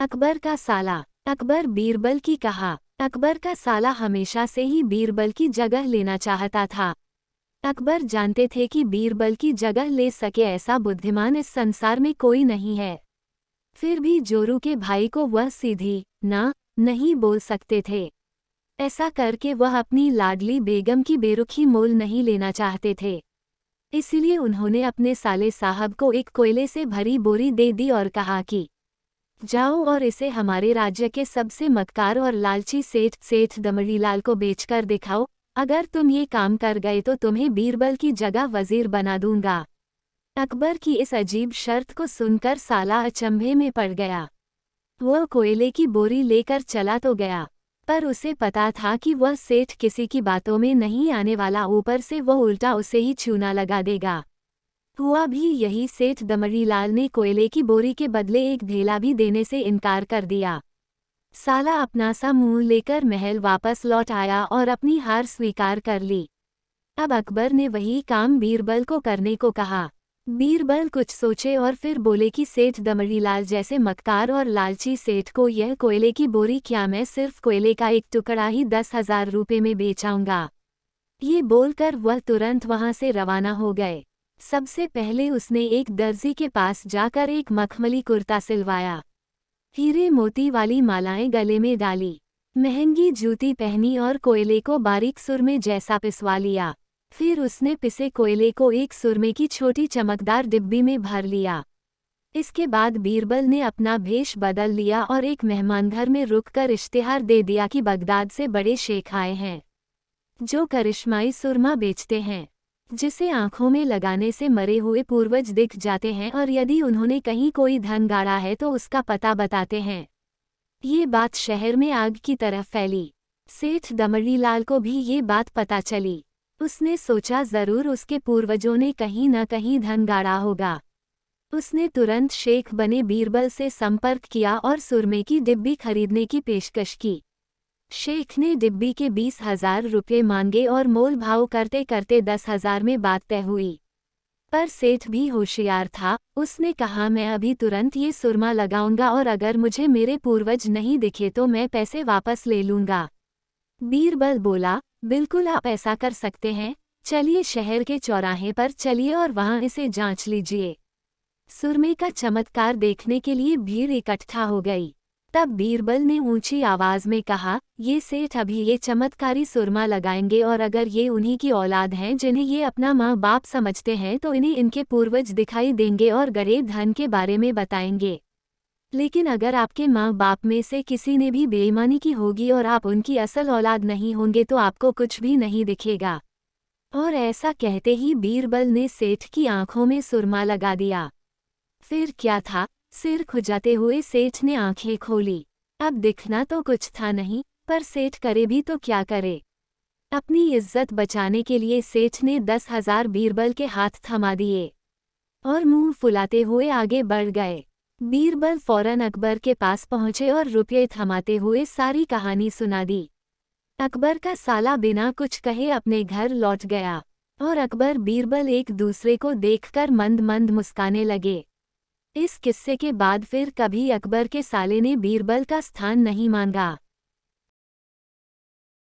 अकबर का साला। अकबर बीरबल की कहा। अकबर का साला हमेशा से ही बीरबल की जगह लेना चाहता था। अकबर जानते थे कि बीरबल की जगह ले सके ऐसा बुद्धिमान इस संसार में कोई नहीं है। फिर भी जोरू के भाई को वह सीधी ना नहीं बोल सकते थे। ऐसा करके वह अपनी लाडली बेगम की बेरुखी मोल नहीं लेना चाहते थे। इसलिए उन्होंने अपने साले साहब को एक कोयले से भरी बोरी दे दी और कहा कि जाओ और इसे हमारे राज्य के सबसे मक्कार और लालची सेठ दमड़ीलाल को बेचकर दिखाओ। अगर तुम ये काम कर गए तो तुम्हें बीरबल की जगह वजीर बना दूंगा। अकबर की इस अजीब शर्त को सुनकर साला अचंभे में पड़ गया। वह कोयले की बोरी लेकर चला तो गया, पर उसे पता था कि वह सेठ किसी की बातों में नहीं आने वाला, ऊपर से वह उल्टा उसे ही चूना लगा देगा। हुआ भी यही, सेठ दमड़ीलाल ने कोयले की बोरी के बदले एक ढेला भी देने से इनकार कर दिया। साला अपना सा मुंह लेकर महल वापस लौट आया और अपनी हार स्वीकार कर ली। अब अकबर ने वही काम बीरबल को करने को कहा। बीरबल कुछ सोचे और फिर बोले कि सेठ दमड़ीलाल जैसे मक्कार और लालची सेठ को यह कोयले की बोरी क्या, मैं सिर्फ कोयले का एक टुकड़ा ही 10,000 रुपये में बेचाऊंगा। ये बोलकर वह तुरंत वहां से रवाना हो गए। सबसे पहले उसने एक दर्जी के पास जाकर एक मखमली कुर्ता सिलवाया, हीरे मोती वाली मालाएं गले में डाली, महंगी जूती पहनी और कोयले को बारीक सुरमे जैसा पिसवा लिया। फिर उसने पिसे कोयले को एक सुरमे की छोटी चमकदार डिब्बी में भर लिया। इसके बाद बीरबल ने अपना भेष बदल लिया और एक मेहमानघर में रुककर इश्तिहार दे दिया कि बगदाद से बड़े शेख आए हैं जो करिश्माई सुरमा बेचते हैं, जिसे आंखों में लगाने से मरे हुए पूर्वज दिख जाते हैं और यदि उन्होंने कहीं कोई धन गाड़ा है तो उसका पता बताते हैं। ये बात शहर में आग की तरह फैली। सेठ दमड़ीलाल को भी ये बात पता चली। उसने सोचा जरूर उसके पूर्वजों ने कहीं न कहीं धन गाड़ा होगा। उसने तुरंत शेख बने बीरबल से संपर्क किया और सुरमे की डिब्बी खरीदने की पेशकश की। शेख ने डिब्बी के 20,000 रुपये मांगे और मोल भाव करते करते 10,000 में बात तय हुई। पर सेठ भी होशियार था, उसने कहा मैं अभी तुरंत ये सुरमा लगाऊंगा और अगर मुझे मेरे पूर्वज नहीं दिखे तो मैं पैसे वापस ले लूंगा। बीरबल बोला, बिल्कुल आप ऐसा कर सकते हैं, चलिए शहर के चौराहे पर चलिए और वहां इसे जांच लीजिए। सुरमे का चमत्कार देखने के लिए भीड़ इकट्ठा हो गई। तब बीरबल ने ऊंची आवाज में कहा, ये सेठ अभी ये चमत्कारी सुरमा लगाएंगे और अगर ये उन्हीं की औलाद हैं जिन्हें ये अपना माँ बाप समझते हैं तो इन्हें इनके पूर्वज दिखाई देंगे और गड़े धन के बारे में बताएंगे। लेकिन अगर आपके माँ बाप में से किसी ने भी बेईमानी की होगी और आप उनकी असल औलाद नहीं होंगे तो आपको कुछ भी नहीं दिखेगा। और ऐसा कहते ही बीरबल ने सेठ की आंखों में सुरमा लगा दिया। फिर क्या था, सिर खुजाते हुए सेठ ने आंखें खोली। अब दिखना तो कुछ था नहीं, पर सेठ करे भी तो क्या करे। अपनी इज्जत बचाने के लिए सेठ ने 10,000 बीरबल के हाथ थमा दिए और मुंह फुलाते हुए आगे बढ़ गए। बीरबल फौरन अकबर के पास पहुंचे और रुपये थमाते हुए सारी कहानी सुना दी। अकबर का साला बिना कुछ कहे अपने घर लौट गया और अकबर बीरबल एक दूसरे को देखकर मंद मंद मुस्काने लगे। इस किस्से के बाद फिर कभी अकबर के साले ने बीरबल का स्थान नहीं मांगा।